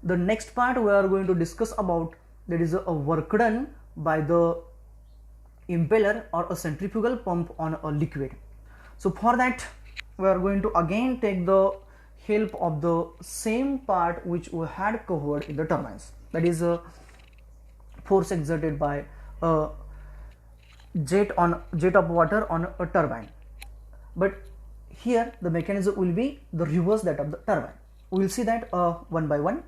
the next part we are going to discuss about, that is a work done by the impeller or a centrifugal pump on a liquid. So for that we are going to again take the help of the same part which we had covered in the turbines, that is a force exerted by a jet of water on a turbine. But here the mechanism will be the reverse that of the turbine. We will see that one by one.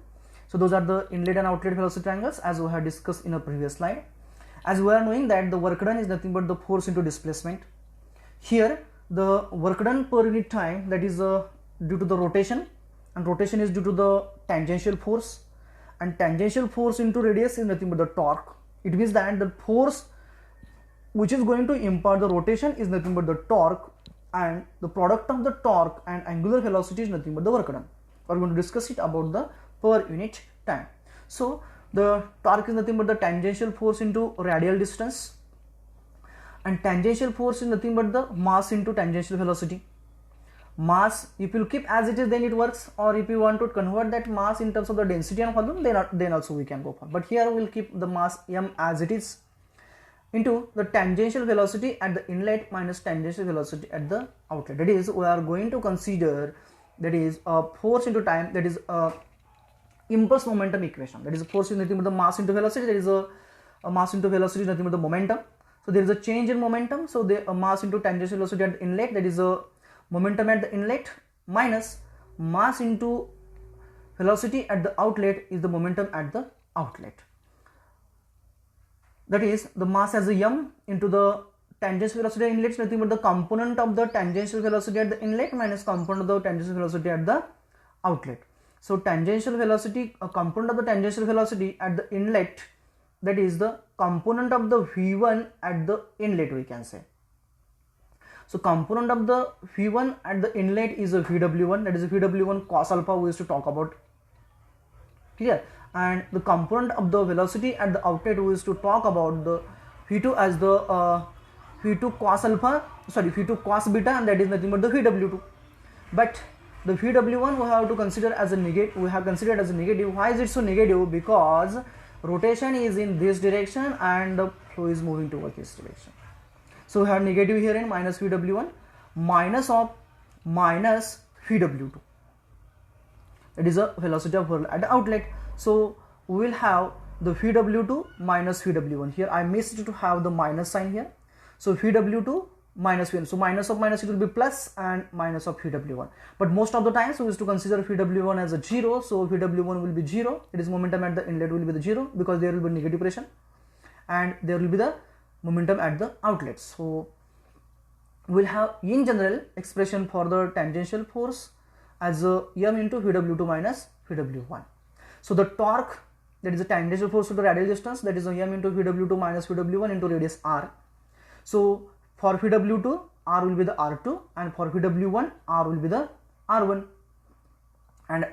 So those are the inlet and outlet velocity triangles as we have discussed in a previous slide. As we are knowing that the work done is nothing but the force into displacement. Here the work done per unit time, that is due to the rotation, and rotation is due to the tangential force, and tangential force into radius is nothing but the torque. It means that the force which is going to impart the rotation is nothing but the torque, and the product of the torque and angular velocity is nothing but the work done. We are going to discuss it about the per unit time. So the torque is nothing but the tangential force into radial distance, and tangential force is nothing but the mass into tangential velocity. Mass, if you keep as it is, then it works, or if you want to convert that mass in terms of the density and volume, then also we can go for. But here we will keep the mass m as it is, into the tangential velocity at the inlet minus tangential velocity at the outlet. That is, we are going to consider, that is a force into time, that is a impulse momentum equation. That is, force is nothing but the mass into velocity, that is a mass into velocity is nothing but the momentum. So there is a change in momentum, so the mass into tangential velocity at the inlet, that is a momentum at the inlet, minus mass into velocity at the outlet is the momentum at the outlet. That is, the mass as a m into the tangential velocity at the inlet is nothing but the component of the tangential velocity at the inlet minus component of the tangential velocity at the outlet. So tangential velocity, a component of the tangential velocity at the inlet, that is the component of the V1 at the inlet, we can say. So component of the V1 at the inlet is a VW1, that is a VW1 cos alpha we used to talk about, clear. And the component of the velocity at the outlet we used to talk about the V2 as the V2 cos alpha, sorry, V2 cos beta, and that is nothing but the VW2. But the VW1 we have to consider as a negative, we have considered as a negative. Why is it so negative? Because rotation is in this direction and the flow is moving towards this direction. So we have negative here in minus VW1 minus of minus VW2. It is a velocity of whirl at the outlet. So we will have the VW2 minus VW1. Here I missed to have the minus sign here. So VW2 minus V1. So minus of minus, it will be plus, and minus of VW1. But most of the times we used to consider VW1 as a 0. So VW1 will be 0. It is momentum at the inlet will be the 0, because there will be negative pressure, and there will be the momentum at the outlet. So we will have in general expression for the tangential force as a m into VW2 minus VW1. So the torque, that is the tangential force to the radial distance, that is a m into VW2 minus VW1 into radius r. So for VW2 r will be the r2, and for VW1 r will be the r1, and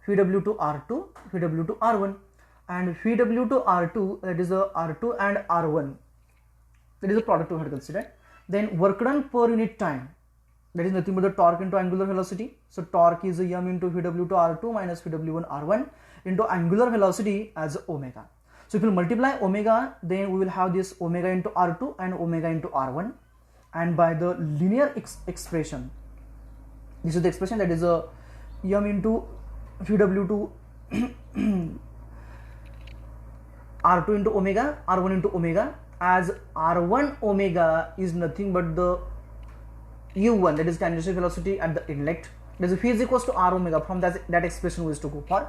VW2 r2, VW2 r1, and VW2 r2, that is a r2 and r1, that is the product we have considered. Then work done per unit time, that is nothing but the torque into angular velocity. So torque is m into VW2 r2 minus VW1 r1 into angular velocity as omega. So if you multiply omega, then we will have this omega into r2 and omega into r1, and by the linear expression, this is the expression, that is a m into VW2 r2 into omega, r1 into omega, as r1 omega is nothing but the u1, that is tangential velocity at the inlet. That is V is equals to r omega. From that expression we used to go for.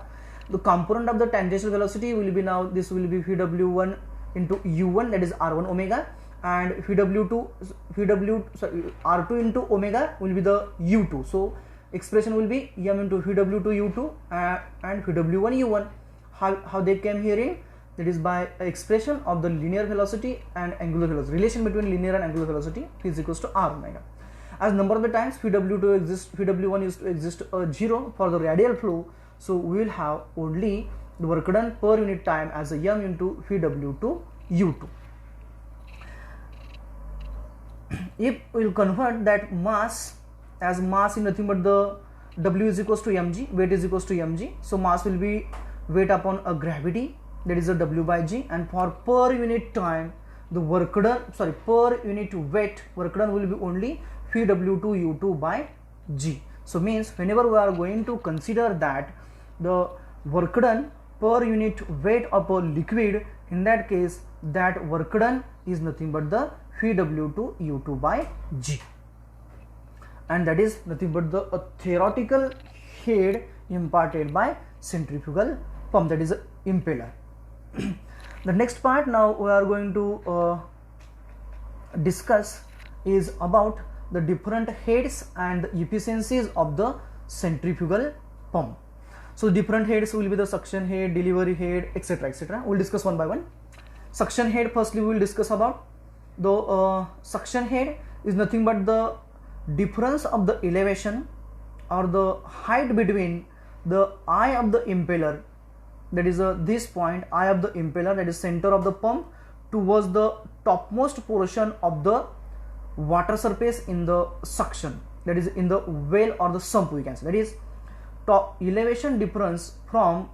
The component of the tangential velocity will be, now this will be VW1 into u1, that is r1 omega, and r2 into omega will be the u2. So expression will be m into VW2 u2 and VW1 u1. How they came here in? That is by expression of the linear velocity and angular velocity, relation between linear and angular velocity, V is equals to r omega. As number of the times VW1 used to exist 0 for the radial flow, so we will have only the work done per unit time as a m into VW2 u2. If we will convert that mass, as mass is nothing but the W is equals to mg, weight is equals to mg, so mass will be weight upon a gravity, that is a W by G, and for per unit time the work done, per unit weight work done will be only Vw2 U2 by G. So means whenever we are going to consider that the work done per unit weight of a liquid, in that case that work done is nothing but the Vw2 U2 by G, and that is nothing but the theoretical head imparted by centrifugal pump, that is a impeller. The next part now we are going to discuss is about the different heads and the efficiencies of the centrifugal pump. So different heads will be the suction head, delivery head, etc., etc. We'll discuss one by one. Suction head, firstly we will discuss about the suction head is nothing but the difference of the elevation or the height between the eye of the impeller, that is this point, eye of the impeller, that is center of the pump, towards the topmost portion of the water surface in the suction, that is in the well or the sump we can say. That is top elevation difference from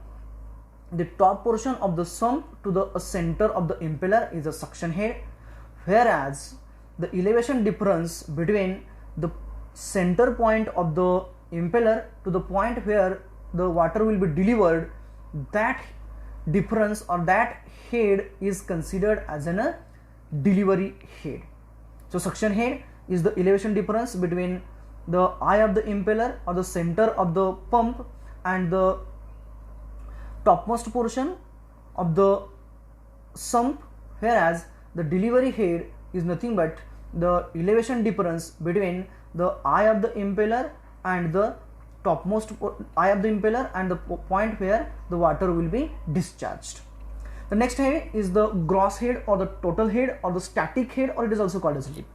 the top portion of the sump to the center of the impeller is a suction head, whereas the elevation difference between the center point of the impeller to the point where the water will be delivered, that difference or that head is considered as a delivery head. So suction head is the elevation difference between the eye of the impeller or the center of the pump and the topmost portion of the sump, whereas the delivery head is nothing but the elevation difference between the eye of the impeller and the topmost eye of the impeller and the point where the water will be discharged. The next head is the gross head or the total head or the static head, or it is also called as lift.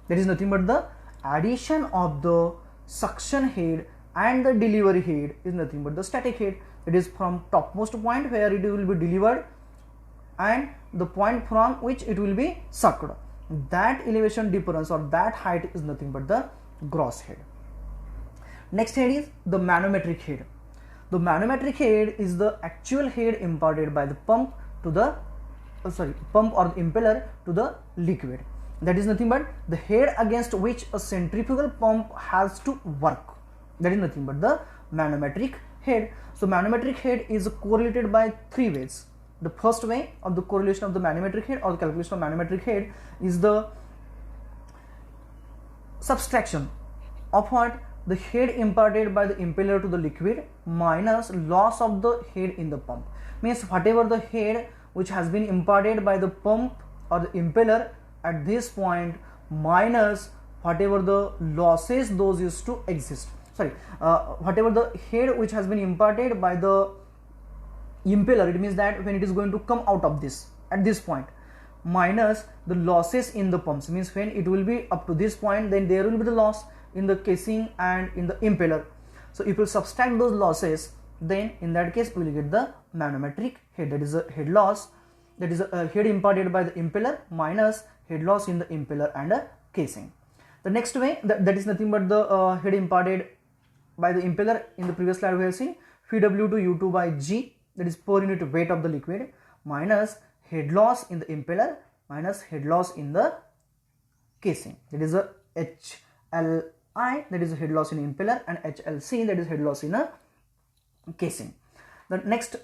That is nothing but the addition of the suction head and the delivery head is nothing but the static head. It is from topmost point where it will be delivered and the point from which it will be sucked. That elevation difference or that height is nothing but the gross head. Next head is the manometric head. The manometric head is the actual head imparted by the pump to the pump or the impeller to the liquid. That is nothing but the head against which a centrifugal pump has to work. That is nothing but the manometric head. So manometric head is correlated by three ways. The first way of the correlation of the manometric head or the calculation of manometric head is the subtraction of what the head imparted by the impeller to the liquid minus loss of the head in the pump. Means whatever the head which has been imparted by the pump or the impeller at this point minus whatever the losses those used to exist. Whatever the head which has been imparted by the impeller, it means that when it is going to come out of this at this point, minus the losses in the pumps, means when it will be up to this point, then there will be the loss in the casing and in the impeller. So if you subtract those losses, then in that case we will get the manometric head, that is a head loss, that is a head imparted by the impeller minus head loss in the impeller and a casing. The next way, that is nothing but the head imparted by the impeller. In the previous slide we have seen Vw2 U2 by G, that is per unit weight of the liquid, minus head loss in the impeller minus head loss in the casing, that is a HLI, that is a head loss in impeller, and HLC, that is head loss in a casing. The next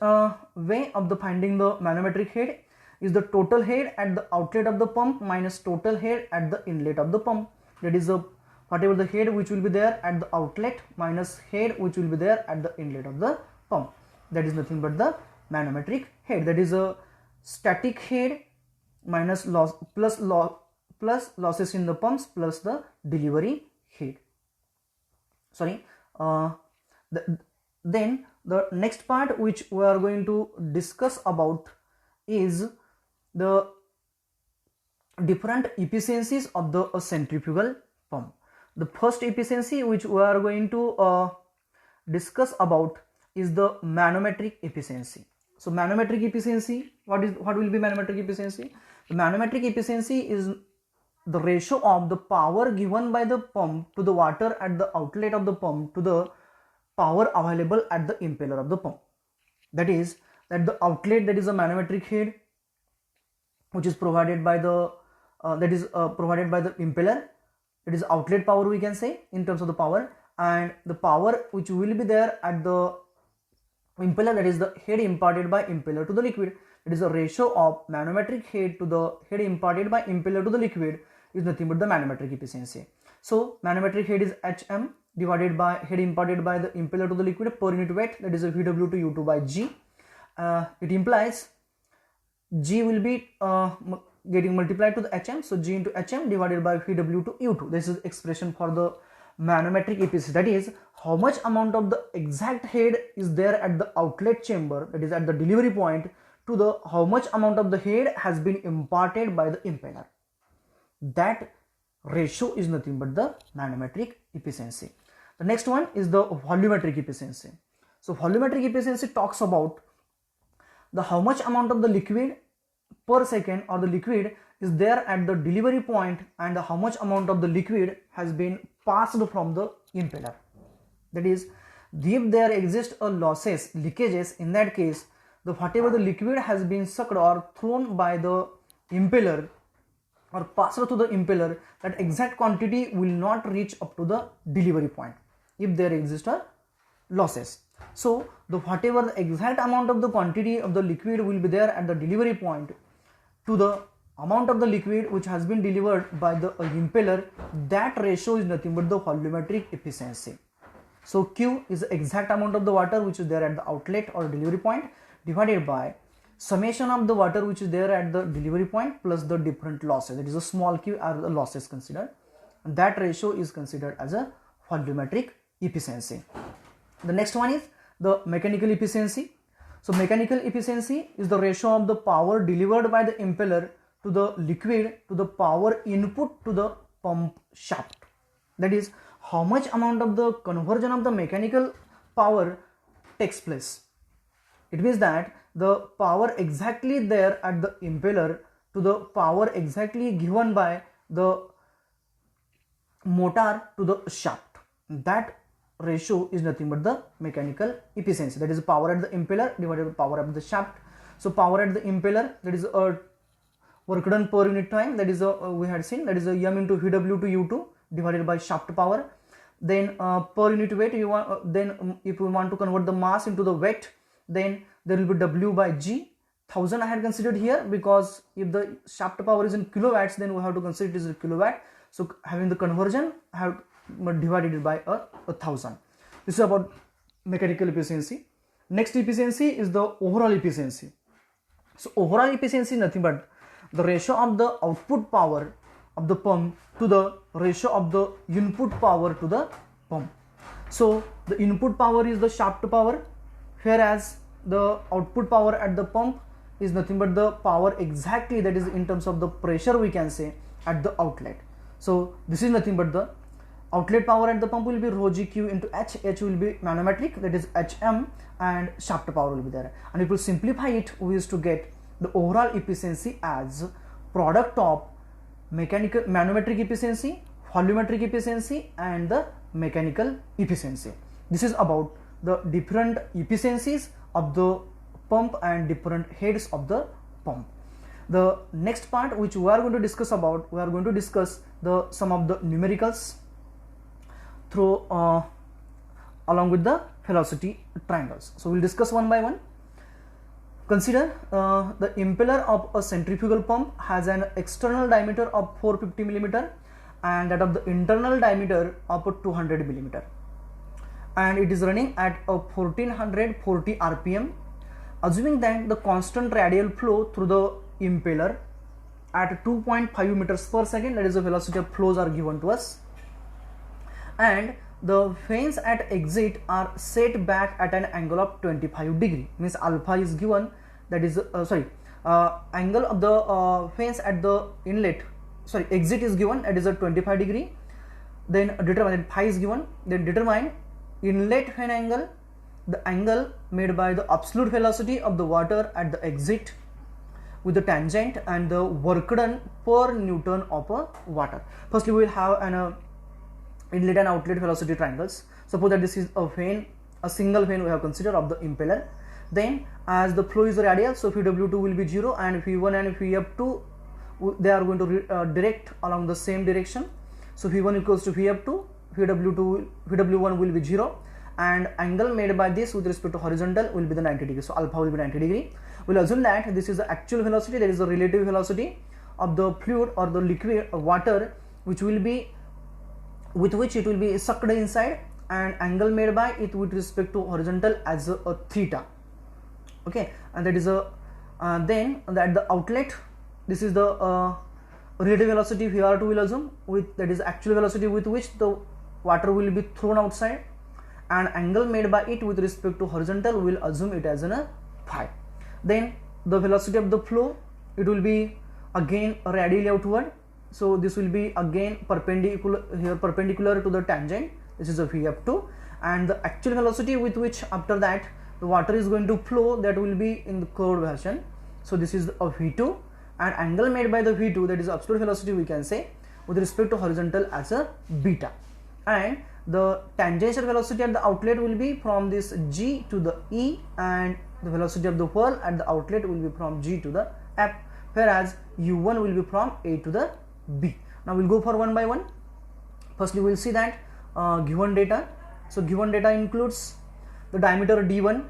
way of the finding the manometric head is the total head at the outlet of the pump minus total head at the inlet of the pump. That is whatever the head which will be there at the outlet minus head which will be there at the inlet of the pump. That is nothing but the manometric head. That is a static head minus loss plus losses in the pumps plus the delivery head. Then the next part which we are going to discuss about is the different efficiencies of the centrifugal pump. The first efficiency which we are going to discuss about is the manometric efficiency. So manometric efficiency, what will be manometric efficiency? The manometric efficiency is the ratio of the power given by the pump to the water at the outlet of the pump to the power available at the impeller of the pump. That is that the outlet, that is a manometric head, which is provided by the provided by the impeller, it is outlet power we can say in terms of the power, and the power which will be there at the impeller, that is the head imparted by impeller to the liquid. It is a ratio of manometric head to the head imparted by impeller to the liquid is nothing but the manometric efficiency. So manometric head is Hm divided by head imparted by the impeller to the liquid per unit weight, that is a Vw to U2 by G. It implies G will be getting multiplied to the Hm, so G into Hm divided by Vw to U2. This is expression for the manometric efficiency, that is how much amount of the exact head is there at the outlet chamber, that is at the delivery point, to the how much amount of the head has been imparted by the impeller. That ratio is nothing but the manometric efficiency. The next one is the volumetric efficiency. So volumetric efficiency talks about the how much amount of the liquid per second or the liquid is there at the delivery point, and how much amount of the liquid has been passed from the impeller. That is, if there exist a losses, leakages, in that case the whatever the liquid has been sucked or thrown by the impeller or passed to the impeller, that exact quantity will not reach up to the delivery point if there exist a losses. So the whatever the exact amount of the quantity of the liquid will be there at the delivery point to the amount of the liquid which has been delivered by the impeller, that ratio is nothing but the volumetric efficiency. So Q is the exact amount of the water which is there at the outlet or delivery point divided by summation of the water which is there at the delivery point plus the different losses, that is a small q are the losses considered, and that ratio is considered as a volumetric efficiency. The next one is the mechanical efficiency. So mechanical efficiency is the ratio of the power delivered by the impeller to the liquid to the power input to the pump shaft. That is how much amount of the conversion of the mechanical power takes place. It means that the power exactly there at the impeller to the power exactly given by the motor to the shaft, that ratio is nothing but the mechanical efficiency. That is power at the impeller divided by power at the shaft. So power at the impeller, that is a work done per unit time, that is a we had seen, that is a m into Vw to U2 divided by shaft power. Then per unit weight, you want then if you want to convert the mass into the weight, then there will be W by G. 1000 I had considered here because if the shaft power is in kilowatts, then we have to consider it is a kilowatt. So having the conversion, I have divided it by 1000. This is about mechanical efficiency. Next efficiency is the overall efficiency. So overall efficiency is nothing but the ratio of the output power of the pump to the ratio of the input power to the pump. So the input power is the shaft power, whereas the output power at the pump is nothing but the power exactly, that is in terms of the pressure we can say at the outlet. So this is nothing but the outlet power at the pump will be rho GQ into H. H will be manometric, that is HM, and shaft power will be there. And if we simplify it, we used to get the overall efficiency as product of mechanical manometric efficiency, volumetric efficiency, and the mechanical efficiency. This is about the different efficiencies of the pump and different heads of the pump. The next part which we are going to discuss about, we are going to discuss the some of the numericals through along with the velocity triangles. So we'll discuss one by one. Consider the impeller of a centrifugal pump has an external diameter of 450 mm and that of the internal diameter of 200 mm, and it is running at a 1440 rpm. Assuming that the constant radial flow through the impeller at 2.5 meters per second, that is the velocity of flows are given to us, and the fans at exit are set back at an angle of 25 degree, means alpha is given, that is angle of the fans at the exit is given, that is a 25 degree. Then determine phi is given, then determine inlet fan angle, the angle made by the absolute velocity of the water at the exit with the tangent, and the work done per Newton of a water. Firstly, we will have an inlet and outlet velocity triangles. Suppose that this is a fan, a single fan we have considered of the impeller. Then as the flow is radial, so Vw2 will be 0 and V1 and Vf2 they are going to direct along the same direction. So V1 equals to Vf2, Vw1 will be 0 and angle made by this with respect to horizontal will be the 90 degree. So alpha will be 90 degree. We'll assume that this is the actual velocity, that is the relative velocity of the fluid or the liquid or water which will be with which it will be sucked inside, and angle made by it with respect to horizontal as a theta. Okay, and that is a then that the outlet, this is the relative velocity Vr2 will assume, with that is actual velocity with which the water will be thrown outside, and angle made by it with respect to horizontal will assume it as a phi. Then the velocity of the flow, it will be again radially outward, so this will be again perpendicular to the tangent. This is a Vf2, and the actual velocity with which after that the water is going to flow, that will be in the curved version. So this is a V2, and angle made by the V2, that is absolute velocity we can say, with respect to horizontal as a beta. And the tangential velocity at the outlet will be from this G to the E, and the velocity of the whirl at the outlet will be from G to the F, whereas U1 will be from A to the B. Now we'll go for one by one. Firstly, we'll see that given data. So given data includes the diameter D1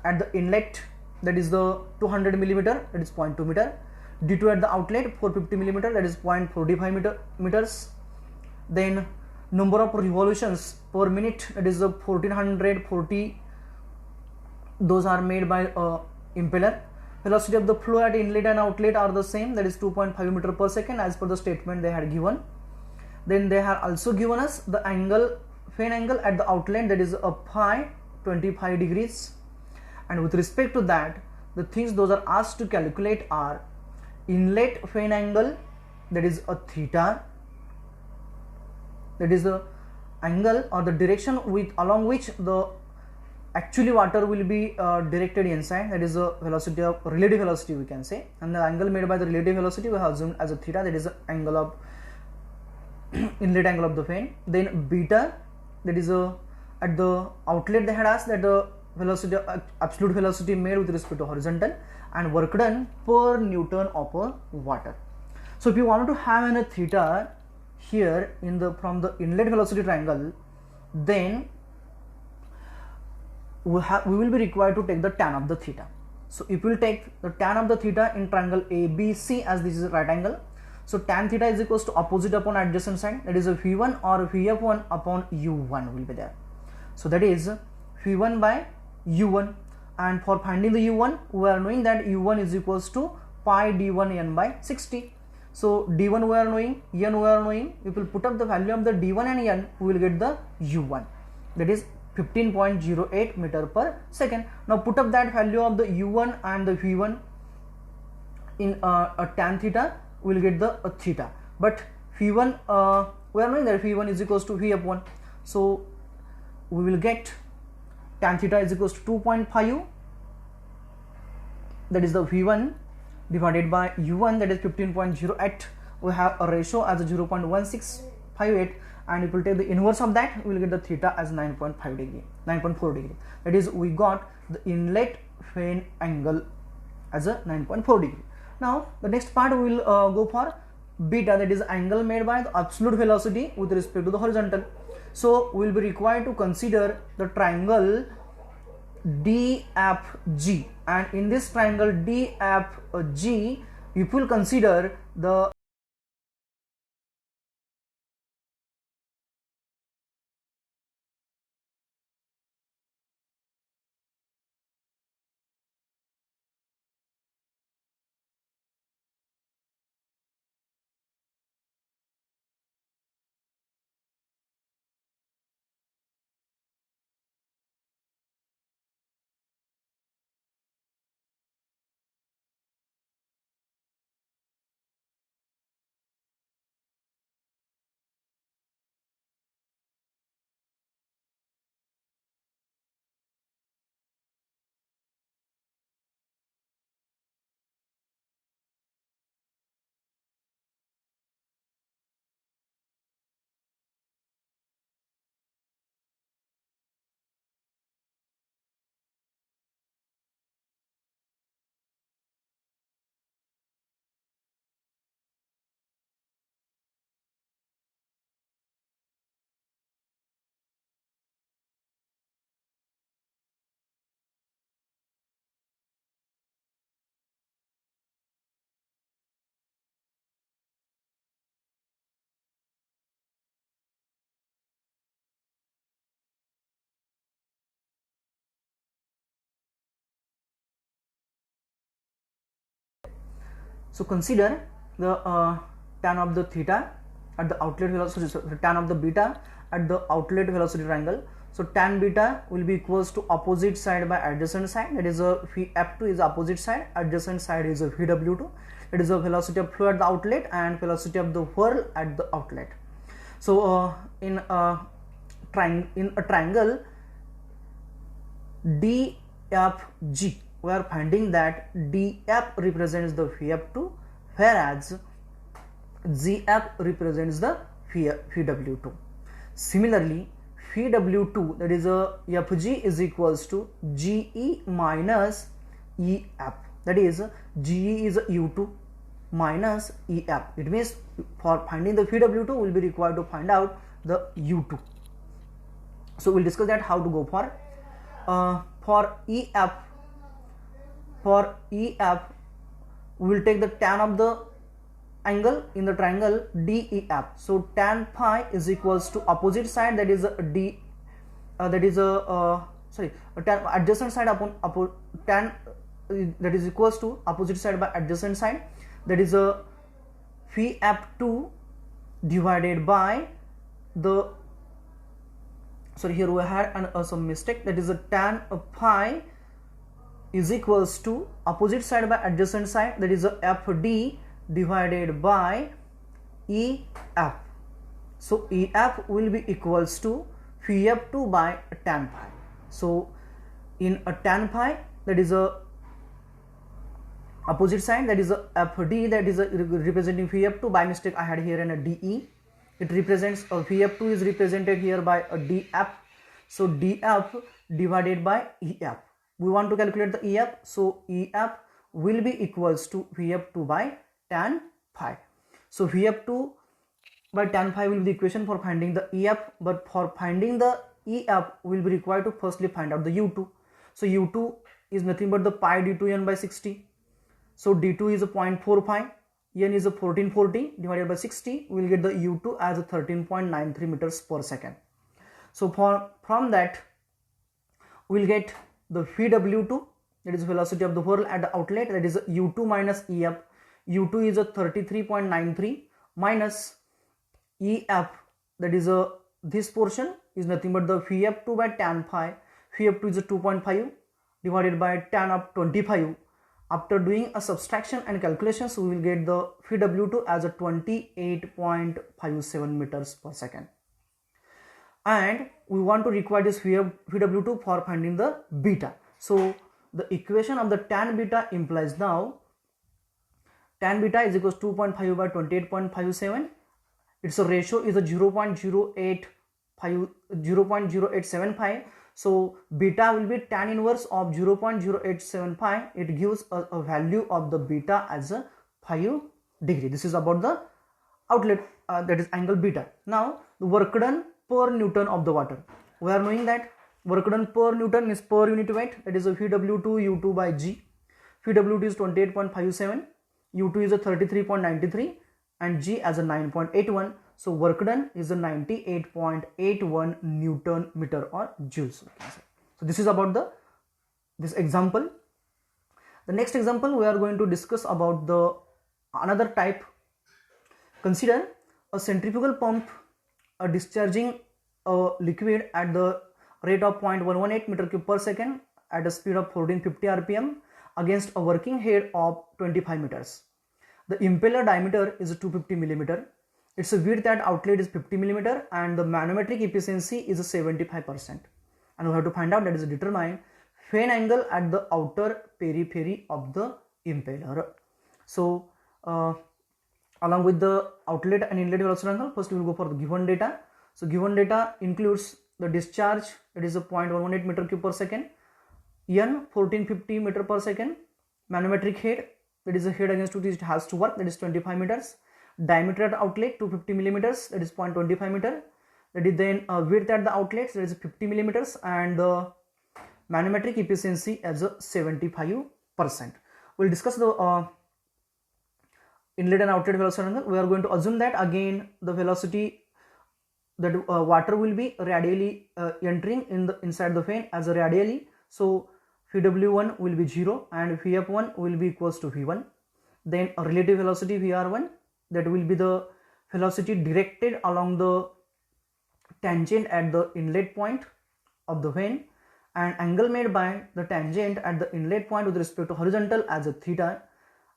at the inlet, that is the 200 millimeter, that is 0.2 meter. D2 at the outlet 450 millimeter, that is 0.45 meters. Then number of revolutions per minute, that is the 1440, those are made by impeller. Velocity of the flow at inlet and outlet are the same, that is 2.5 meter per second as per the statement they had given. Then they have also given us the angle, fan angle at the outlet, that is a phi 25 degrees, and with respect to that the things those are asked to calculate are inlet fan angle, that is a theta, that is the angle or the direction with along which the actually water will be directed inside, that is the velocity of relative velocity we can say, and the angle made by the relative velocity we have assumed as a theta, that is the angle of inlet angle of the fan. Then beta, that is at the outlet they had asked that the velocity, absolute velocity made with respect to horizontal, and work done per Newton of water. So if you want to have a theta here in the from the inlet velocity triangle, then we will be required to take the tan of the theta. So if we will take the tan of the theta in triangle ABC, as this is a right angle, so tan theta is equals to opposite upon adjacent side, that is a V1 or Vf1 upon U1 will be there. So that is V1 by U1, and for finding the U1 we are knowing that U1 is equals to pi d1 n by 60. So d1 we are knowing, n we are knowing. If we put up the value of the d1 and n, we will get the U1, that is 15.08 meter per second. Now put up that value of the U1 and the V1 in a tan theta, we will get the theta. But V1 we are knowing that V1 is equals to Vf1, so we will get tan theta is equals to 2.5, that is the V1 divided by U1, that is 15.08. we have a ratio as a 0.1658, and if we take the inverse of that, we will get the theta as 9.4 degree. That is, we got the inlet fan angle as a 9.4 degree. Now the next part we will go for beta, that is angle made by the absolute velocity with respect to the horizontal. So we will be required to consider the triangle DFG, and in this triangle DFG, if we will consider the So consider the tan of the theta at the outlet velocity, so the tan of the beta at the outlet velocity triangle. So tan beta will be equals to opposite side by adjacent side, that is a F2 is opposite side, adjacent side is a VW2, that is the velocity of flow at the outlet and velocity of the whirl at the outlet. So in a triangle DFG, we are finding that DF represents the VF2 whereas GF represents the VW2. Similarly, VW2, that is a FG is equals to GE minus EF, that is GE is U2 minus EF. It means for finding the VW2 we will be required to find out the U2. So we'll discuss that how to go for EF. For EF we will take the tan of the angle in the triangle DEF. So tan phi is equals to opposite side, that is tan adjacent side upon tan that is equals to opposite side by adjacent side, that is a VF2 divided by the, sorry, here we had some mistake, that is a tan phi is equals to opposite side by adjacent side, that is a FD divided by EF. So EF will be equals to VF2 by tan phi. So in a tan phi, that is a opposite side, that is a FD, that is a representing VF2. By mistake I had here a DE. It represents a VF2 is represented here by a DF. So DF divided by EF. We want to calculate the EF. So EF will be equals to VF2 by tan phi. So VF2 by tan phi will be the equation for finding the EF, but for finding the EF we will be required to firstly find out the U2. So U2 is nothing but the pi d2n by 60. So d2 is a 0.45, n is a 1440 divided by 60, we will get the U2 as a 13.93 meters per second. So from that we will get the VW2, that is velocity of the whirl at the outlet, that is U2 minus EF. U2 is a 33.93 minus EF, that is this portion is nothing but the VF2 by tan phi. VF2 is a 2.5 divided by tan of 25. After doing a subtraction and calculations, we will get the VW2 as a 28.57 meters per second. And we want to require this VW2 for finding the beta. So the equation of the tan beta implies now tan beta is equals to 2.5 by 28.57. Its ratio is a 0.0875. So beta will be tan inverse of 0.0875. It gives a value of the beta as a 5 degree. This is about the outlet, that is angle beta. Now the work done per Newton of the water. We are knowing that work done per Newton is per unit weight, that is a VW2 U2 by G. VW2 is 28.57, U2 is a 33.93 and G as a 9.81. So work done is a 98.81 Newton meter or joules. So this is about this example. The next example we are going to discuss about the another type. Consider a centrifugal pump discharging a liquid at the rate of 0.118 meter cube per second at a speed of 1450 rpm against a working head of 25 meters. The impeller diameter is 250 millimeter. Its width at outlet is 50 millimeter and the manometric efficiency is 75%. And we have to find out, that is determine fan angle at the outer periphery of the impeller. So along with the outlet and inlet velocity angle, first we will go for the given data. So given data includes the discharge, that is a 0.118 meter cube per second, n 1450 meter per second, manometric head, that is the head against which it has to work, that is 25 meters, diameter at outlet 250 millimeters, that is 0.25 meter, that is then width at the outlets, that is 50 millimeters, and the manometric efficiency as a 75%. We'll discuss the inlet and outlet velocity angle. We are going to assume that again the velocity that water will be radially entering inside the fan as a radially. So VW1 will be 0 and VF1 will be equals to V1. then a relative velocity VR1, that will be the velocity directed along the tangent at the inlet point of the vane, and angle made by the tangent at the inlet point with respect to horizontal as a theta.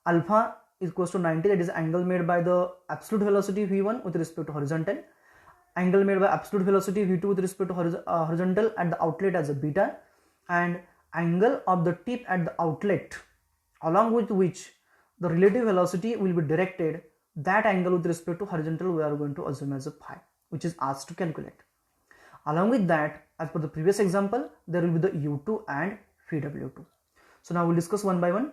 Alpha is equals to 90, that is angle made by the absolute velocity V1 with respect to horizontal, angle made by absolute velocity V2 with respect to horizontal at the outlet as a beta, and angle of the tip at the outlet along with which the relative velocity will be directed, that angle with respect to horizontal we are going to assume as a phi, which is asked to calculate. Along with that, as per the previous example, there will be the U2 and VW2. So now we'll discuss one by one.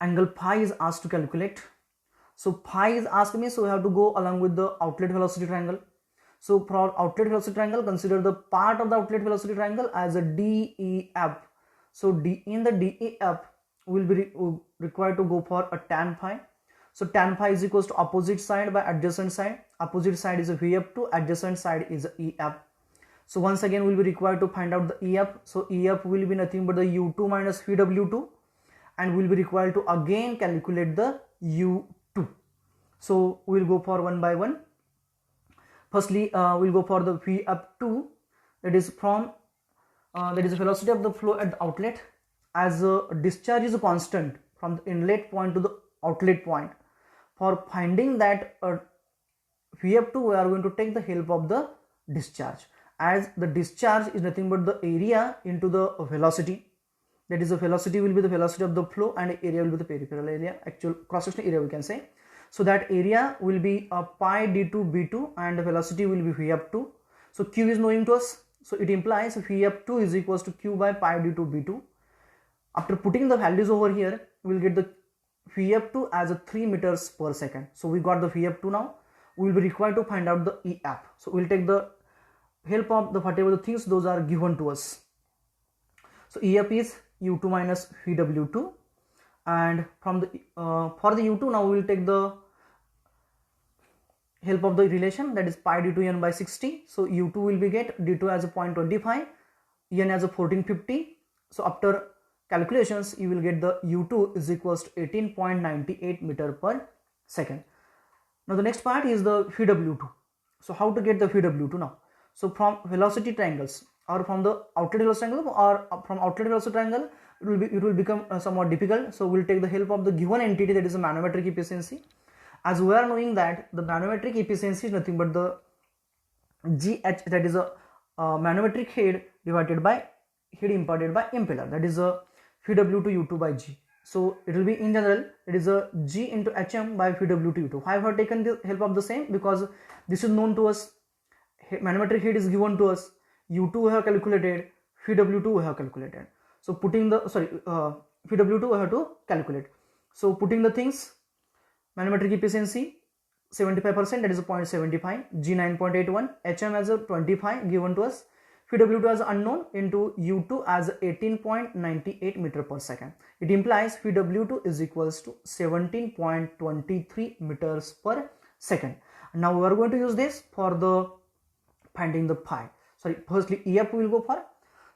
Angle phi is asked to calculate. So phi is asked me, so we have to go along with the outlet velocity triangle. So for outlet velocity triangle, consider the part of the outlet velocity triangle as a DEF. So in the DEF, we will be required to go for a tan phi. So tan phi is equals to opposite side by adjacent side. Opposite side is a VF2, adjacent side is a EF. So once again we will be required to find out the EF. So EF will be nothing but the U2 minus VW2, and we will be required to again calculate the U2. So we will go for one by one. Firstly, we will go for the VF2, that is from that is the velocity of the flow at the outlet, as discharge is a constant from the inlet point to the outlet point. For finding that VF2, we are going to take the help of the discharge, as the discharge is nothing but the area into the velocity. That is, the velocity will be the velocity of the flow and area will be the peripheral area, actual cross-sectional area we can say. So that area will be pi d2 b2 and the velocity will be VF2. So Q is knowing to us, so it implies VF2 is equals to Q by pi d2 b2. After putting the values over here, we will get the VF2 as a 3 meters per second. So we got the VF2 now. We will be required to find out the EF. So we will take the help of the whatever the things those are given to us. So EF is U2 minus VW2, and from the for the U2 now we will take the help of the relation, that is pi d2 n by 60. So U2 will be get d2 as a 0.25, n as a 1450. So after calculations you will get the U2 is equals to 18.98 meter per second. Now the next part is the VW2. So how to get the VW2 now? So from velocity triangles, or from the outlet velocity triangle, or from outlet velocity triangle, it will become somewhat difficult. So we'll take the help of the given entity, that is a manometric efficiency, as we are knowing that the manometric efficiency is nothing but the GH, that is a manometric head divided by head imparted by impeller, that is a VW2 U2 by G. So it will be in general, it is a G into HM by VW2 U2. Why have I taken the help of the same? Because this is known to us, manometric head is given to us, U2 we have calculated, VW2 we have calculated. So putting the VW2 we have to calculate. So putting the things, manometric efficiency 75%, that is a 0.75, G 9.81, HM as a 25 given to us, VW2 as unknown, into U2 as 18.98 meter per second. It implies VW2 is equals to 17.23 meters per second. Now we are going to use this for the finding the phi. Sorry, firstly EF we will go for.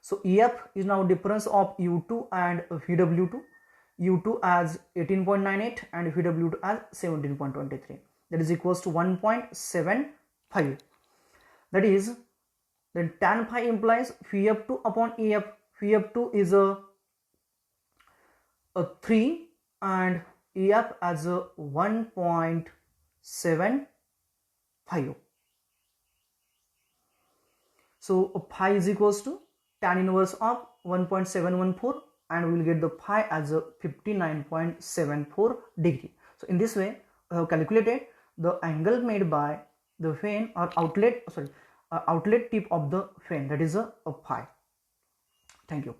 So EF is now difference of U2 and VW2. U2 as 18.98 and VW2 as 17.23. That is equals to 1.75. That is, then tan phi implies VF2 upon EF. VF2 is a 3 and EF as a 1.75. So phi is equals to tan inverse of 1.714, and we will get the phi as a 59.74 degree. So in this way we have calculated the angle made by the fan or outlet tip of the fan, that is a phi. Thank you.